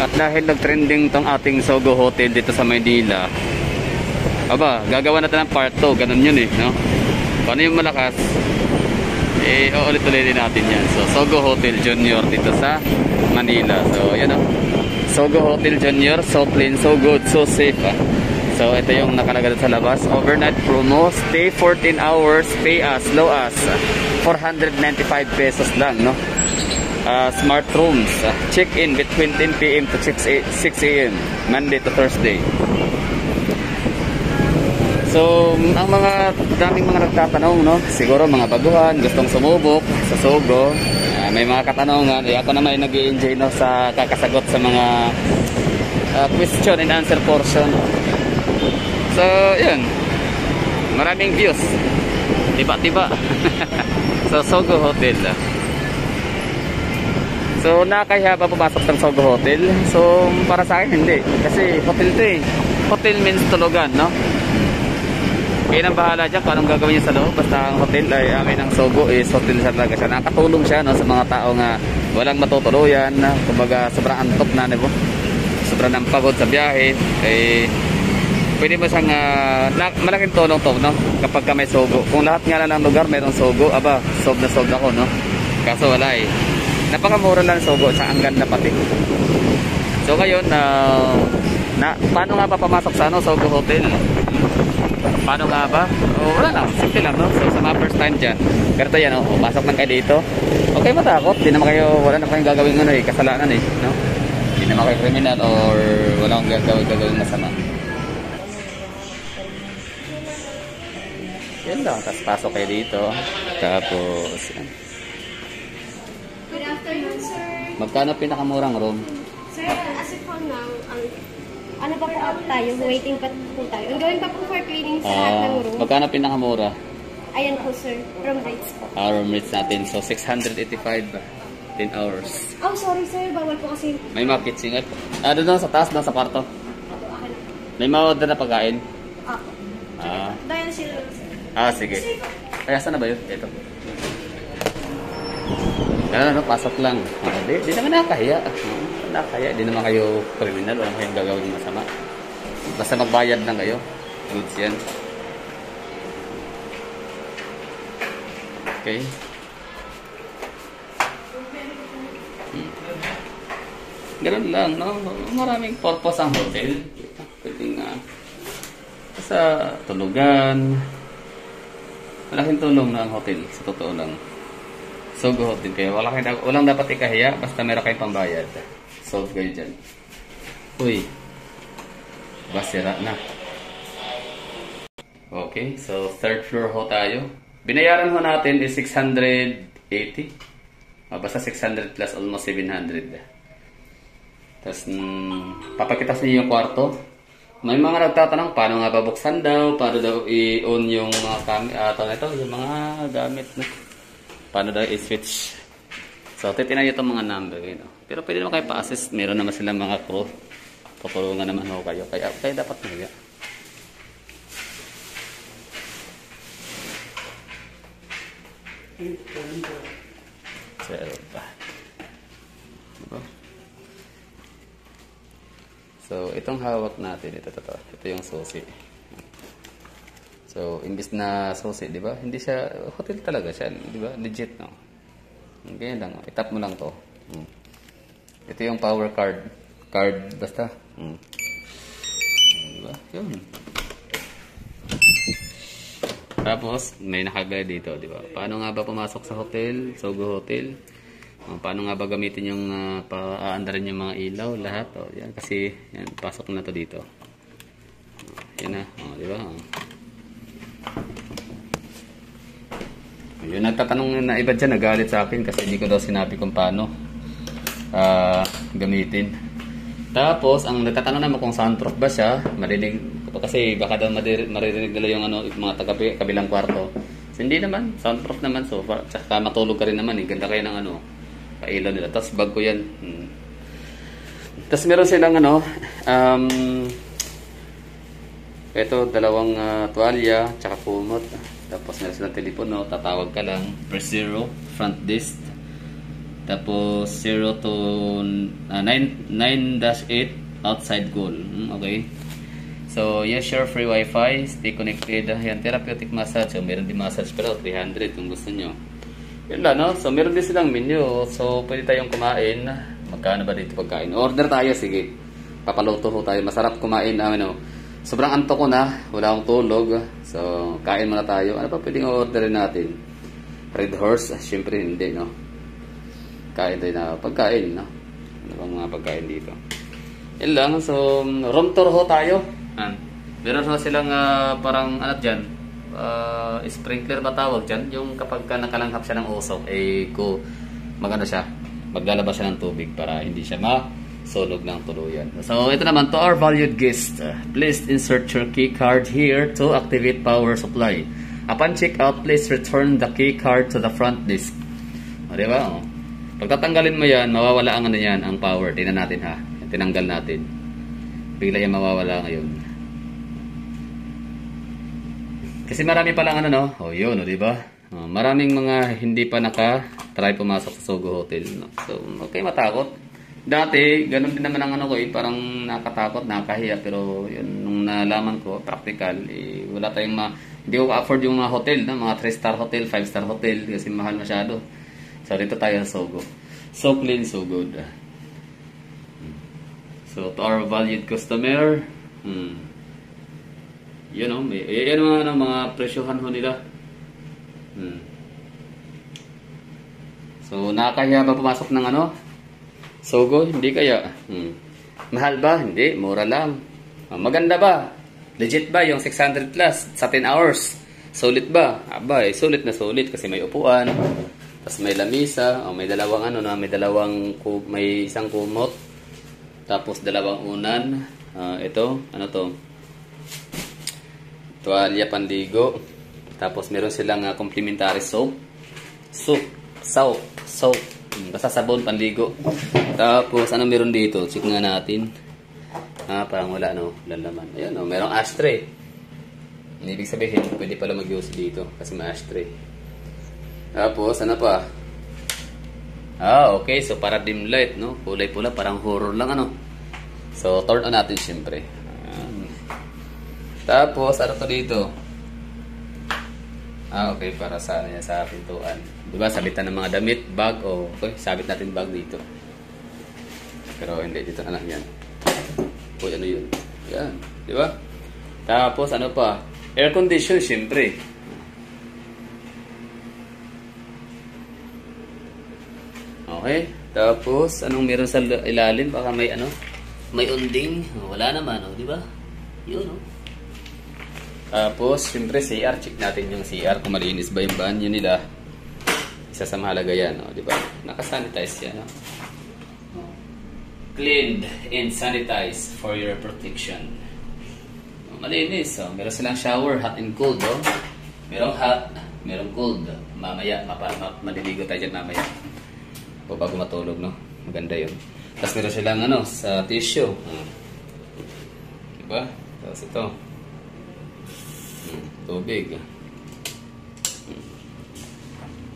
At dahil nag-trending tong ating Sogo Hotel dito sa Maynila, aba, gagawa natin ng part 2. Ganun yun eh, no? Paano yung malakas? Uulit-ulitin natin yan. So, Sogo Hotel Junior dito sa Manila. So, yan o. Sogo Hotel Junior, so clean, so good, so safe. So, ito yung nakalagay sa labas. Overnight promo, stay 14 hours, pay as low as 495 pesos lang, no? Smart rooms, check-in between 10 PM to 6 AM, Monday to Thursday. So, ang daming mga nagtatanong, no? Siguro mga baguhan, gustong sumubok sa Sogo. May mga katanungan. Ako naman ay nag-i-enjoy, no, sa kakasagot sa mga question and answer portion. So, yun. Maraming views. Tiba-tiba. So, Sogo Hotel. So, nakakaya ba pumasok ng Sogo Hotel? So, para sa akin, hindi. Kasi hotel to eh. Hotel means tulugan, no? Kaya nang bahala dyan kung anong gagawin niya sa loob. Basta ang hotel ay amin ang Sogo is hotel sa talaga siya. Nakatulong siya, no, sa mga tao nga walang matutuluyan. Kumbaga, sobrang antok na, diba? Sobrang nang pagod sa biyahe. Eh, pwede mo siyang malaking tulong to, no? Kapag ka may Sogo. Kung lahat nga lang ng lugar mayroong Sogo, aba, sob na ako, no? Kaso wala eh. Napakamura lang Sogo, sa ang ganda pati. So ngayon, paano nga ba pamasok sa Sogo Hotel? Paano nga ba? Wala lang, simple lang, no? So sa mga first time dyan, ganito yan, no? Pasok lang kayo dito. Okay, matakot. Di naman kayo, wala na kayong gagawin kasalanan eh, no? Di naman kayo criminal or wala kang gagawin masama. Yan lang, tapos pasok kayo dito. Tapos, yan. Good afternoon, sir. Magkano pinakamurang room? Sir, as of now, ano pa po tayo? Waiting pa po tayo. Ongoing pa po for cleaning sa lahat ng room. Magkano pinakamura? Ayan po, sir. Room rates po. Room rates natin. So, 685 10 hours. Oh, sorry, sir. Bawal po kasi. May mga kitchen. Doon sa taas, doon sa kwarto. May mga order na pagkain? Ako. Dahil sila, sir. Sige. Kaya saan na ba yun? Ito. Ano, pasok lang. Di naman nakahiya. Nakakaya, di naman kayo criminal. Wala kayong gagawin masama. Basta magbayad lang kayo. Goods yan. Okay. Ganun lang, no? Maraming purpose ang hotel. Pwedeng sa tulugan. Malaking tulong na ang hotel. Sa totoo lang. Sogo Hotel kayo. Walang dapat ikahiya. Basta meron kayong pambayad. Solve kayo dyan. Uy. Basira na. Okay. So, third floor ho tayo. Binayaran ho natin is 680. Basta 600 plus almost 700. Tapos, papakita sa inyo yung kwarto. May mga nagtatanong, paano nga babuksan daw? Paano daw i-on yung mga yung mga gamit, no? Paano daw i-switch? So, titinan nyo itong mga number. You know? Pero pwede naman kayo pa-assist. Meron naman silang mga crew. Tutulungan naman ho kayo. Kaya dapat nyo. Diba? So, itong hawak natin. Ito yung susi. So, imbis na susi, di ba? Hindi siya, hotel talaga siya, di ba? Legit, no? Ganyan lang, itap mo lang to. Ito yung power card. Basta. Di ba? Yun. Tapos, may nakagay dito, di ba? Paano nga ba pumasok sa hotel? Sogo Hotel? Paano nga ba gamitin yung, aandarin yung mga ilaw? Lahat, yan. Kasi, yan, pasok na to dito. Yan na, di ba? Yung nagtatanong na iba dyan, nagalit sa akin kasi hindi ko daw sinabi kung paano gamitin. Tapos, ang nagtatanong naman kung soundproof ba siya, marinig, kasi baka daw maririnig nila yung mga kabilang kwarto. So, hindi naman, soundproof naman. So, tsaka matulog ka rin naman, ganda kayo ng kailaw nila. Tapos, bag ko yan. Tapos, meron silang ito, dalawang tuwalya, tsaka kumot. Tapos meron silang telepono, tatawag ka lang, press 0, front desk. Tapos 0 to 9-8 outside goal. Okay. So, yes, sure, free wifi, stay connected. Yan, therapeutic massage. So, meron din massage pero 300 kung gusto nyo. Yun lang, no? So, meron din silang menu. So, pwede tayong kumain. Magkano ba dito pagkain? Order tayo, sige. Papaluto ho tayo. Masarap kumain. Sobrang antok ko na. Wala akong tulog. So, kain muna tayo. Ano pa pwedeng orderin natin? Red Horse? Siyempre, hindi, no? Kain tayo na pagkain, no? Ano bang mga pagkain dito? Yun lang. So, room tour ho tayo. Meron ho silang parang ano dyan, sprinkler ba tawag dyan? Yung kapag nakalanghap siya ng usok, magano siya, maglalabas siya ng tubig para hindi siya masunog ng tuluyan. So ito naman, to our valued guest, please insert your key card here to activate power supply. Upon check out, please return the key card to the front desk. Diba? Pag tatanggalin mo yan, mawawala ang ano yan, ang power. Tingnan natin ha, tinanggal natin. Bigla yan mawawala ngayon. Kasi marami pa lang ano, no? Yun, di ba? Maraming mga hindi pa naka-try pumasok sa Sogo Hotel, no? So, okay, matakot. Dati, ganun din naman ang ano ko, parang nakatakot, nakahiya. Pero, yun, nung nalaman ko, practical, wala tayong hindi ko ka-afford yung mga hotel, no? Mga 3-star hotel, 5-star hotel, kasi mahal masyado. So, dito tayo sa Sogo. So clean, so good. So, to our valued customer, yun o, yan mga presyohan ho nila. So, nakakahiya ba pumasok ng ano? Sogo? Hindi kaya. Mahal ba? Hindi, mura lang. Maganda ba? Legit ba yung 600 plus sa 10 hours? Sulit ba? Aba, sulit na sulit kasi may upuan, tapos may lamisa, may dalawang may isang kumot, tapos dalawang unan. Ito, ano to? Tuwalya pandigo. Tapos meron silang complimentary soap. Soap. Basta sabon pandigo. Tapos ano meron dito? Check nga natin. Parang wala no, laman. Ayun, merong ashtray. Ibig sabihin, pwede pala mag-use dito kasi may ashtray. Tapos ano pa? Okay, so para dim light, no? Kulay pula, parang horror lang ano. So turn on natin syempre. Tapos, ano to dito? Okay, para sa pintuan. Diba, sabitan ng mga damit, bag, okay, sabit natin bag dito. Pero hindi, dito na lang yan. Ano yun? Yan, diba? Tapos, ano pa? Air condition, syempre. Okay, tapos, anong meron sa ilalim? Baka may may unding. Wala naman, diba? Yun, Tapos, syempre, CR. Check natin yung CR kung malinis ba yung banyo nila. Isa sa mahalaga yan, di ba? Nakasanitize yan, Cleaned and sanitized for your protection. Malinis, Meron silang shower, hot and cold, Merong hot, merong cold. Mamaya, maliligo tayo dyan mamaya. O bago matulog, Maganda yun. Tapos meron silang, sa tissue. Diba? Tapos ito. Tubig.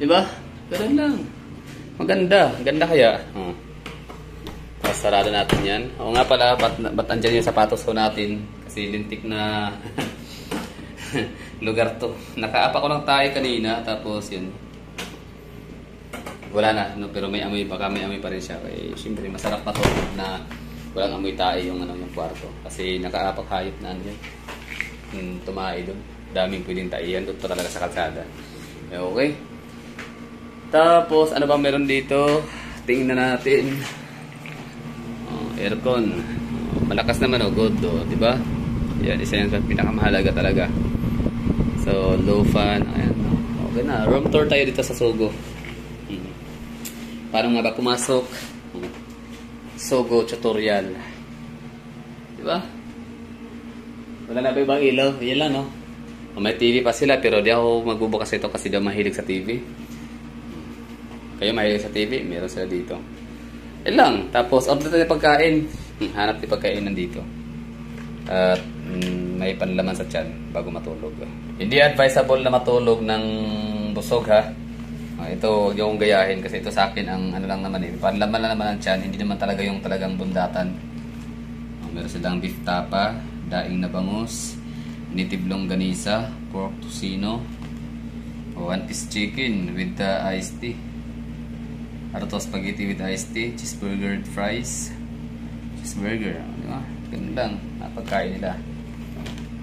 Diba? Ganun lang. Maganda. Ganda kaya. Tapos sarado natin yan. O nga pala, ba't andyan yung sapatos ko natin? Kasi lintik na lugar to. Nakaapa ko ng tayo kanina. Tapos yun. Wala na. Pero may amoy. Baka may amoy pa rin siya. Kaya siyempre masarap pa to na walang amoy tayo yung kwarto. Kasi nakaapak hayop na andyan. Tumahay doon. Daming pwedeng taiyan. Doon talaga sa kalsada. Okay. Tapos, ano ba meron dito? Tingnan natin. Aircon. Malakas naman, good, diba? Yan, isa yan sa pinakamahalaga talaga. So, low fan. Ayan. Okay na. Room tour tayo dito sa Sogo. Paano nga ba pumasok? Sogo tutorial. Diba? Wala na ba ibang ilaw? Yan lang, may TV pa sila, pero di ako magbubukas ito kasi daw mahilig sa TV. Kayo mahilig sa TV? Meron sila dito. Yan lang. Tapos, order tayo pagkain. Hanap tayo pagkain nandito. At may panlaman sa tiyan bago matulog. Hindi advisable na matulog ng busog, ha? Ito, huwag niyo akong gayahin kasi ito sa akin ang ano lang naman eh. Panlaman lang naman ang tiyan, hindi naman talaga yung talagang bundatan. Meron silang beef tapa, daing na bangus, native longganisa, pork tocino, one piece chicken with the iced tea. Ano to, spaghetti with iced tea, cheeseburger with fries, cheeseburger, di ba? Ganun lang, pagkain nila.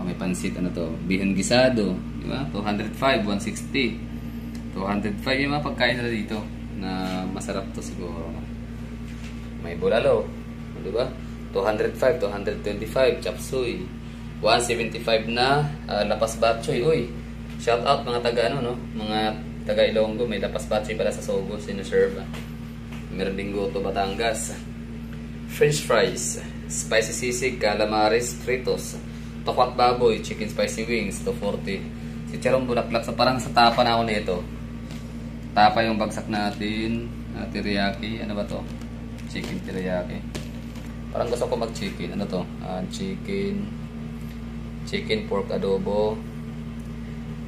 May pansit, ano to, bihon gisado, di ba? 205, 160. 205 yung mga pagkain nila dito na masarap to siguro. May bulalo, di ba? 205, 225 chop suey, 175 na lapas batchoy. Uy, shout out mga taga ano no, mga taga Ilonggo, may lapas batchoy pala sa Sogo sineserve. Meron ding goto Batangas. French fries, spicy sisig, calamares, fritos, tokwat baboy, chicken spicy wings, 240. Si Charong Bulaklak, so parang sa tapa na ako nito. Tapa yung bagsak natin, teriyaki, ano ba to? Chicken teriyaki. Parang gusto ko mag-chicken. Ano to? Chicken pork adobo.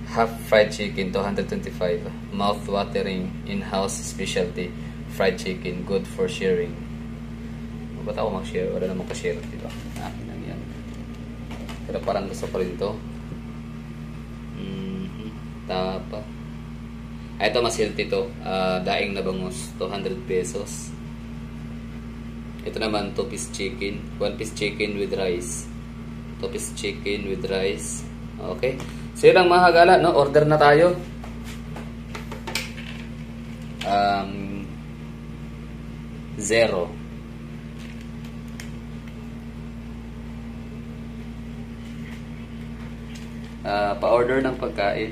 Half fried chicken, 225. Mouth-watering, in-house specialty. Fried chicken, good for sharing. Ba't ako mag-share? Wala naman ka-share, diba? Akin lang yan. Pero parang gusto ko rin to. Tapa. Ito mas healthy to. Daing na bangus, 200 pesos. Ito naman, 2-piece chicken. 1-piece chicken with rice. 2-piece chicken with rice. Okay. So yun lang mga kagala, no? Order na tayo. Zero. Pa-order ng pagkain.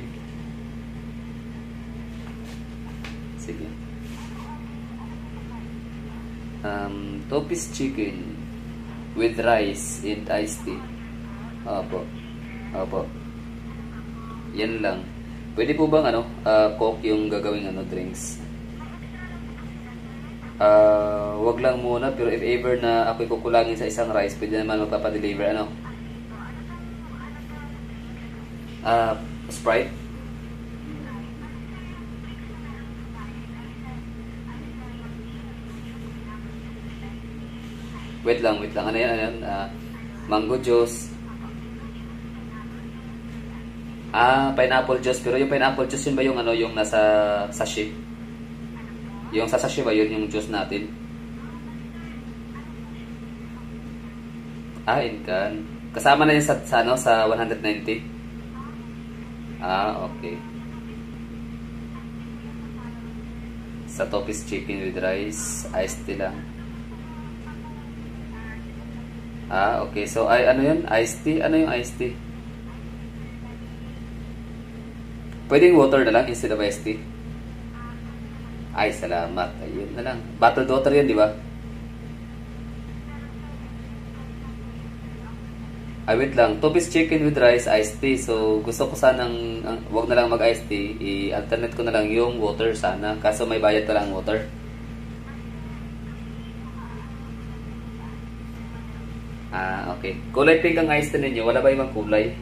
Sige. 2-piece chicken with rice and iced tea. Opo. Opo. Yan lang. Pwede po bang ano, coke yung gagawing ano, drinks? Wag lang muna, pero if ever na ako'y kukulangin sa isang rice, pwede naman magpapadeliver ano? Sprite? Wait lang. Ano yan? Mango juice. Pineapple juice. Pero yung pineapple juice, yun ba yung ano, yung nasa sachet? Yung sa sachet ba yun yung juice natin? In can. Kasama na yun sa 190? Okay. Sa 2-piece chicken with rice, iced tea lang. Okay. So, ano yun? Iced tea? Ano yung iced tea? Pwedeng water na lang instead of iced tea? Ay, salamat. Ayun na lang. Bottled water yun, di ba? Wait lang. 2-piece chicken with rice, iced tea. So, gusto ko sanang, wag na lang mag-iced tea. I-alternate ko na lang yung water sana. Kaso may bayad pa lang water. Okay. Kulay pink ang iced tea ninyo. Wala ba ibang kulay?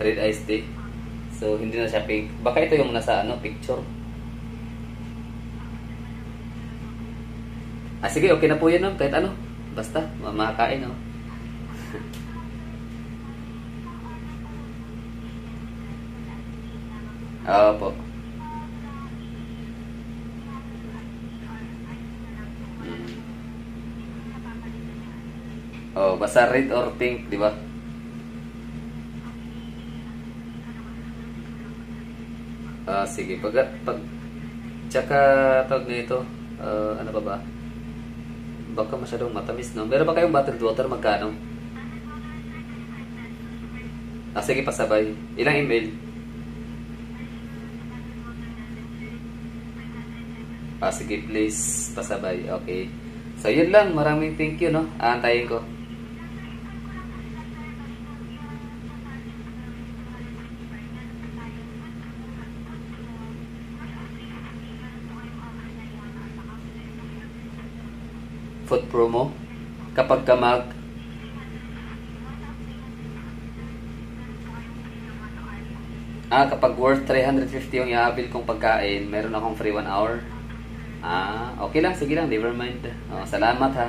Red iced tea. So, hindi na siya pink. Baka ito yung nasa picture. Sige, okay na po yun, no? Kahit ano. Basta, makakain, no? Po. Basta red or pink, di ba? Sige, tsaka tawag na ito, ano ba? Baka masyadong matamis, no? Meron ba kayong bottled water? Magkano? Sige, pasabay. Ilang email? Sige, please, pasabay. Okay. So, yun lang. Maraming thank you, no? Aantayin ko. Food promo kapag ka Kapag worth 350 yung i-avail kong pagkain, meron akong free 1 hour. Okay lang, sige lang, never mind. Salamat ha.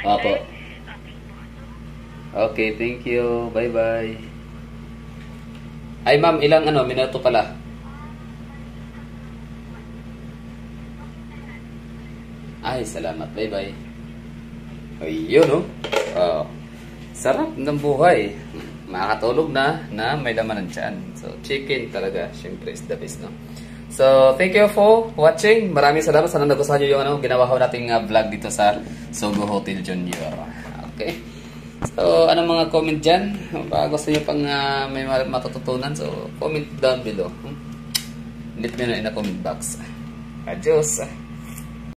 Opo. Okay, thank you. Bye-bye. Ay ma'am, ilang minuto pala? Ay, salamat. Bye-bye. Ayun, sarap ng buhay. Makakatulog na may laman ng tiyan. So, chicken talaga. Siyempre is the best, no? So, thank you for watching. Maraming salamat. Sana nagustuhan nyo yung ginawa ko nating vlog dito sa Sogo Hotel Junior. Okay? So, anong mga comment dyan? Baka gusto nyo pang may matututunan, so comment down below. Let me know in the comment box. Adios!